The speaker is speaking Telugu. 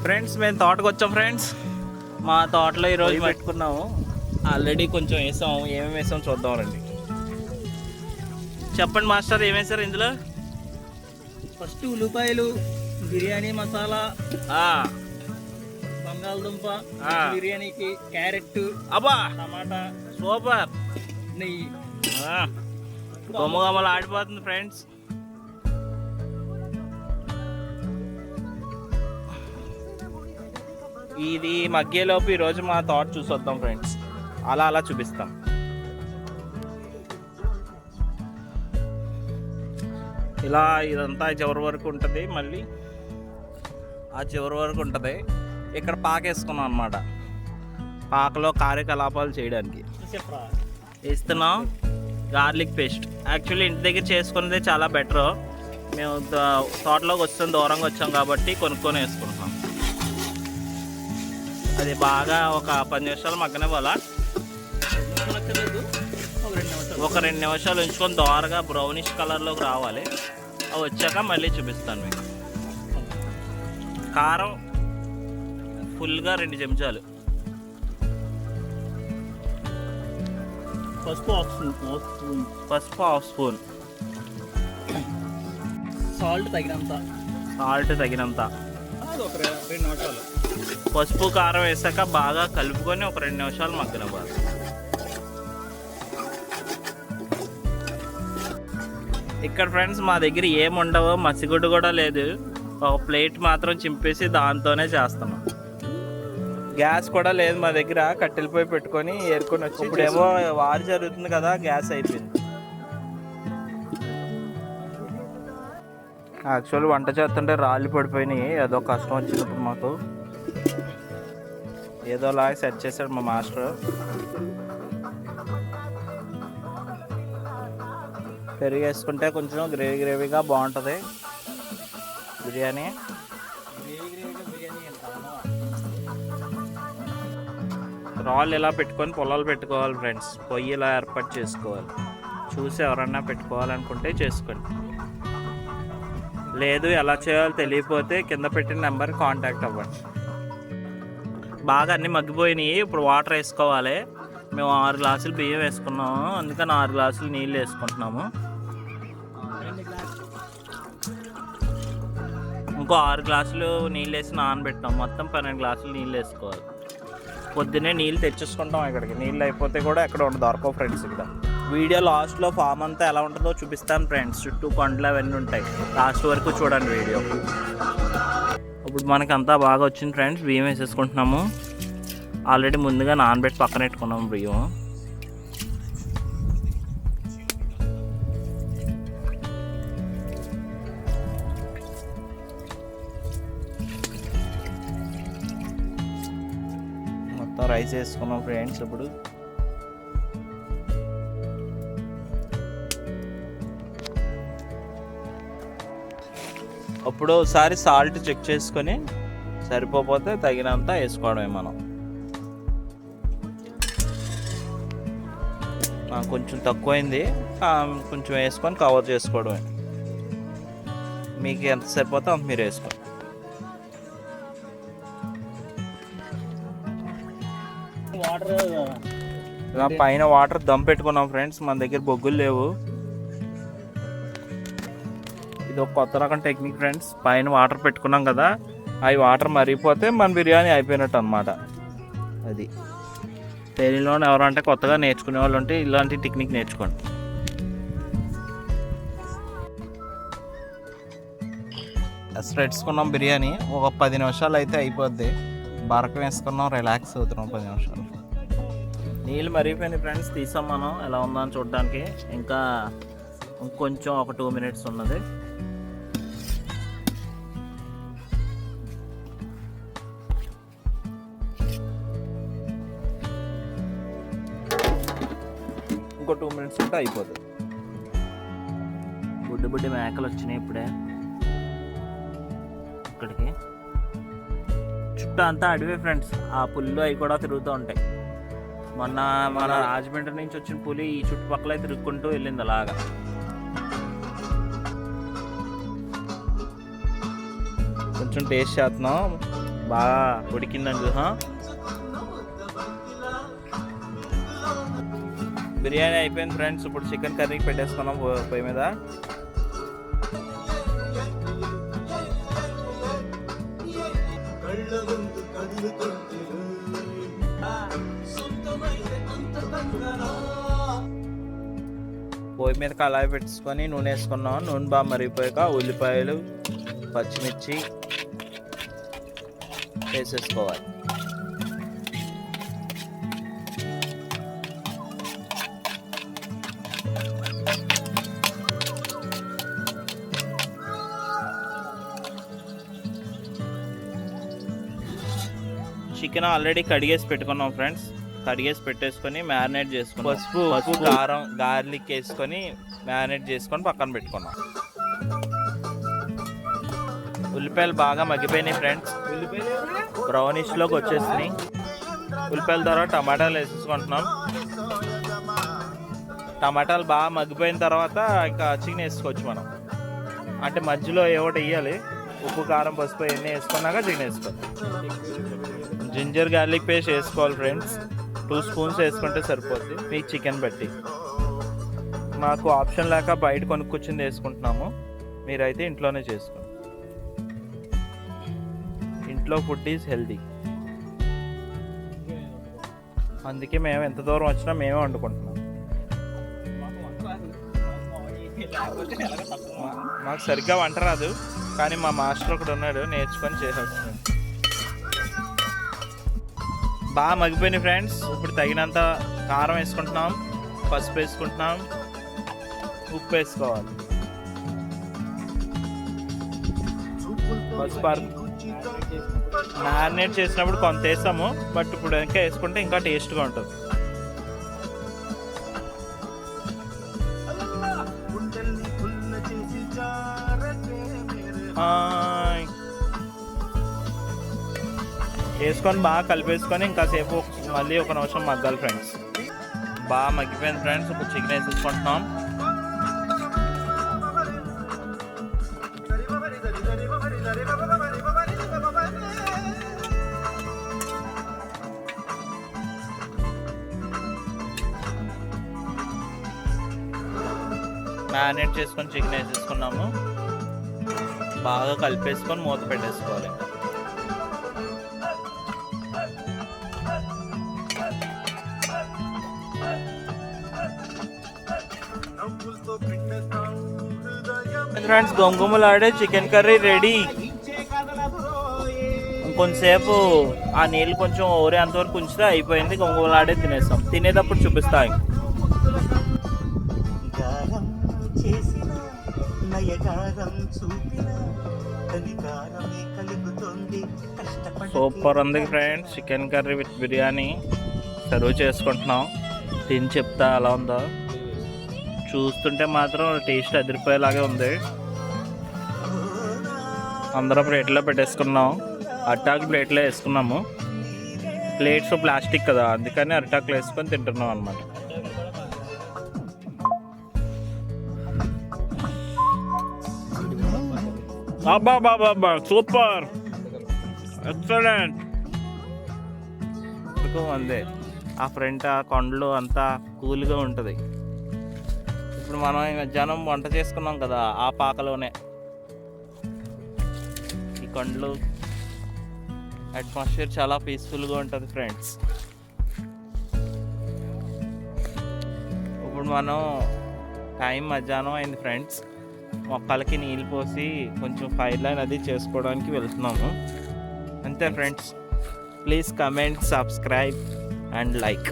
ఫ్రెండ్స్ మేము తోటకు వచ్చాం ఫ్రెండ్స్. మా తోటలో ఈరోజు పెట్టుకున్నాము. ఆల్రెడీ కొంచెం వేసాము. ఏమేమి వేసాం చూద్దాం రండి. చెప్పండి మాస్టర్, ఏం వేసారు ఇందులో? ఫస్ట్ ఉల్లిపాయలు, బిర్యానీ మసాలా, బంగాళదుంప బిర్యానీకి, క్యారెట్, అబ్బా టమాటా, సూపర్, నెయ్యి. గొమ్మగమ్మలు ఆడిపోతుంది ఫ్రెండ్స్. ఇది మగ్గేలోపు ఈరోజు మా తోట చూసొద్దాం ఫ్రెండ్స్. అలా అలా చూపిస్తాం. ఇలా ఇదంతా చివరి వరకు ఉంటుంది. మళ్ళీ ఆ చివరి వరకు ఉంటుంది. ఇక్కడ పాకేసుకున్నాం అనమాట. పాకలో కార్యకలాపాలు చేయడానికి వేస్తున్నాం. గార్లిక్ పేస్ట్ యాక్చువల్లీ ఇంటి దగ్గర చేసుకున్నదే చాలా బెటర్. మేము తోటలోకి వస్తాం, దూరంగా వచ్చాం కాబట్టి కొనుక్కొని వేసుకుంటాం. అది బాగా ఒక 10 నిమిషాలు మగ్గనివ్వాలా. ఒక 2 నిమిషాలు ఉంచుకొని దోరగా బ్రౌనిష్ కలర్లోకి రావాలి. అవి వచ్చాక మళ్ళీ చూపిస్తాను మీకు. కారం ఫుల్గా 2 చెంచాలు, పసుపు హాఫ్ స్పూన్, సాల్ట్ తగినంత, ఒక 2 నిమిషాలు. పసుపు కారం వేసాక బాగా కలుపుకొని ఒక 2 నిమిషాలు మగ్గనివ్వాలి. ఇక్కడ ఫ్రెండ్స్ మా దగ్గర ఏముండవు, మసిగుడ్డు కూడా లేదు. ఒక ప్లేట్ మాత్రం చింపేసి దాంతోనే చేస్తున్నాం. గ్యాస్ కూడా లేదు మా దగ్గర. కట్టెల పొయ్యి పెట్టుకొని ఏరుకొని వచ్చి, ఇప్పుడేమో వారు జరుగుతుంది కదా, గ్యాస్ అయిపోయింది. యాక్చువల్ వంట చేస్తుంటే రాళ్ళు పడిపోయినాయి. ఏదో కష్టం వచ్చినప్పుడు మాకు ఏదోలా సెట్ చేశాడు మా మాస్టర్. పెరుగు వేసుకుంటే కొంచెం గ్రేవీగా బాగుంటుంది బిర్యానీ. రాళ్ళు ఇలా పెట్టుకొని పొలాలు పెట్టుకోవాలి ఫ్రెండ్స్. పొయ్యి ఇలా ఏర్పాటు చేసుకోవాలి. చూసి ఎవరన్నా పెట్టుకోవాలనుకుంటే చేసుకోండి. లేదు ఎలా చేయాలో తెలియకపోతే కింద పెట్టిన నెంబర్ కాంటాక్ట్ అవ్వండి. బాగా అన్నీ మగ్గిపోయినాయి. ఇప్పుడు వాటర్ వేసుకోవాలి. మేము 6 గ్లాసులు బియ్యం వేసుకున్నాము, అందుకని 6 గ్లాసులు నీళ్ళు వేసుకుంటున్నాము. ఇంకో 6 గ్లాసులు నీళ్ళు వేసి నానబెట్టాం. మొత్తం 12 గ్లాసులు నీళ్ళు వేసుకోవాలి. పొద్దున్నే నీళ్ళు తెచ్చేసుకుంటాం. ఇక్కడికి నీళ్ళు అయిపోతే కూడా ఎక్కడ దొరకవు ఫ్రెండ్స్. ఇక్కడ వీడియో లాస్ట్లో ఫామ్ అంతా ఎలా ఉంటుందో చూపిస్తాను ఫ్రెండ్స్. చుట్టూ కొండలు అవన్నీ ఉంటాయి. లాస్ట్ వరకు చూడండి వీడియో. ఇప్పుడు మనకి అంతా బాగా వచ్చింది ఫ్రెండ్స్. బియ్యం వేసేసుకుంటున్నాము. ఆల్రెడీ ముందుగా నానబెట్టి పక్కన పెట్టుకున్నాము బియ్యం. మొత్తం రైస్ వేసుకున్నాం ఫ్రెండ్స్. ఇప్పుడు ఒకసారి సాల్ట్ చెక్ చేసుకొని సరిపోతే తగినంత వేసుకోవడమే మనం. కొంచెం తక్కువైంది, కొంచెం వేసుకొని కవర్ చేసుకోవడమే. మీకు ఎంత సరిపోతే అంత మీరు వేసుకోండి. ఇలా పైన వాటర్ దమ్ పెట్టుకున్నాం ఫ్రెండ్స్. మన దగ్గర బొగ్గులు లేవు. ఇది ఒక కొత్త రకం టెక్నిక్ ఫ్రెండ్స్. పైన వాటర్ పెట్టుకున్నాం కదా, అవి వాటర్ మరిగిపోతే మన బిర్యానీ అయిపోయినట్టు అనమాట. అది తెలియలో ఎవరంటే కొత్తగా నేర్చుకునే వాళ్ళు ఉంటే ఇలాంటి టెక్నిక్ నేర్చుకోండి. వేసుకున్నాం బిర్యానీ. ఒక 10 నిమిషాలు అయితే అయిపోద్ది. బరక వేసుకున్నాం, రిలాక్స్ అవుతున్నాం 10 నిమిషాలు. నీళ్ళు మరిగిపోయినాయి ఫ్రెండ్స్. తీసాం మనం ఎలా ఉందని చూడడానికి. ఇంకా ఇంకొంచెం ఒక 2 మినిట్స్ ఉన్నది. ఇంకో 2 మినిట్స్ ఉంటే అయిపోతుంది. బుడ్డి మేకలు వచ్చినాయి ఇప్పుడే. ఇక్కడికి చుట్టూ అంతా అడివే ఫ్రెండ్స్. ఆ పుల్లు అవి కూడా తిరుగుతూ ఉంటాయి. మొన్న మన రాజమండ్రి నుంచి వచ్చిన పులి ఈ చుట్టుపక్కల తిరుగుకుంటూ వెళ్ళింది అలాగా. కూర్చొని టేస్ట్ చేస్తున్నాం. బాగా ఉడికిందని చూసా. బిర్యానీ అయిపోయింది ఫ్రెండ్స్. ఇప్పుడు చికెన్ కర్రీకి పెట్టేసుకున్నాం పొయ్యి మీద. పొయ్యి మీద కళాయి పెట్టుకొని నూనె వేసుకున్నాం. నూనె బాగా మరిగిపోయాక ఉల్లిపాయలు, పచ్చిమిర్చి వేసేసుకోవాలి. చికెన్ ఆల్రెడీ కడిగేసి పెట్టుకున్నాం ఫ్రెండ్స్. కడిగేసి పెట్టేసుకొని మ్యారినేట్ చేసుకున్నాం. పసుపు కారం గార్లిక్ వేసుకొని మ్యారినేట్ చేసుకొని పక్కన పెట్టుకున్నాం. ఉల్లిపాయలు బాగా మగ్గిపోయినాయి ఫ్రెండ్స్. బ్రౌనిష్లోకి వచ్చేసినాయి. ఉల్లిపాయల తర్వాత టమాటాలు వేసేసుకుంటున్నాం. టమాటాలు బాగా మగ్గిపోయిన తర్వాత ఇంకా చికెన్ వేసుకోవచ్చు మనం. అంటే మధ్యలో ఏవోటి వేయాలి. ఉప్పు కారం పసుపు ఇవన్నీ వేసుకున్నాక చికెన్ వేసుకోవాలి. జింజర్ గార్లిక్ పేస్ట్ వేసుకోవాలి ఫ్రెండ్స్. 2 స్పూన్స్ వేసుకుంటే సరిపోద్ది మీ చికెన్ బట్టి. మాకు ఆప్షన్ లేక బయట కొనుక్కొచ్చింది వేసుకుంటున్నాము. మీరైతే ఇంట్లోనే చేసుకోండి. ఇంట్లో ఫుడ్ ఈజ్ హెల్దీ. అందుకే మేము ఎంత దూరం వచ్చినా మేమే వండుకుంటున్నాం. మాకు సరిగ్గా వంట రాదు, కానీ మా మాస్టర్ ఒకడు ఉన్నాడు, నేర్చుకొని చేసేస్తున్నాడు. బాగా మగ్గిపోయినాయి ఫ్రెండ్స్. ఇప్పుడు తగినంత కారం వేసుకుంటున్నాం, పసుపు వేసుకుంటున్నాం, ఉప్పు వేసుకోవాలి. పసుపు మ్యారినేట్ చేసినప్పుడు కొంత వేస్తాము, బట్ ఇప్పుడు ఇంకా వేసుకుంటే ఇంకా టేస్ట్గా ఉంటుంది. వేసుకొని బాగా కలిపేసుకొని ఇంకాసేపు మళ్ళీ 1 నిమిషం మగ్గాలి ఫ్రెండ్స్. బాగా మగ్గిపోయింది ఫ్రెండ్స్. ఇప్పుడు చికెన్ వేసేసుకుంటున్నాం. మ్యారినేట్ చేసుకొని చికెన్ వేసేసుకున్నాము. బాగా కలిపేసుకొని మూత పెట్టేసుకోవాలి. ఫ్రెండ్స్, గొంగుమలాడే చికెన్ కర్రీ రెడీ. ఇంకొంతసేపు ఆ నీళ్ళు కొంచెం ఓరే అంతవరకు ఉంచితే అయిపోయింది. గొంగుమలాడే తినేస్తాం. తినేటప్పుడు చూపిస్తాం. సూపర్ ఉంది friends. Chicken curry with biryani serve చేసుకుంటున్నాం. తిని చెప్తా ఎలా ఉందో. చూస్తుంటే మాత్రం టేస్ట్ అదిరిపోయేలాగే ఉంది. అందరం ప్లేట్లో పెట్టేసుకున్నాం. అరిటాకు ప్లేట్లో వేసుకున్నాము. ప్లేట్స్ ప్లాస్టిక్ కదా, అందుకని అరిటాకులు వేసుకొని తింటున్నాం అన్నమాట. అబ్బా సూపర్, ఎక్సలెంట్. అందే ఆ ఫ్రంట్ ఆ కొండలు అంతా కూల్గా ఉంటుంది. ఇప్పుడు మనం మధ్యాహ్నం వంట చేసుకున్నాం కదా, ఆ పాకలోనే ఈ కొండలు, అట్మాస్ఫియర్ చాలా పీస్ఫుల్గా ఉంటుంది ఫ్రెండ్స్. ఇప్పుడు మనం టైం మధ్యాహ్నం అయింది ఫ్రెండ్స్. మొక్కలకి నీళ్ళు పోసి కొంచెం ఫైర్ లైన్ అది చేసుకోవడానికి వెళ్తున్నాము. అంతే friends. Please comment, subscribe and like.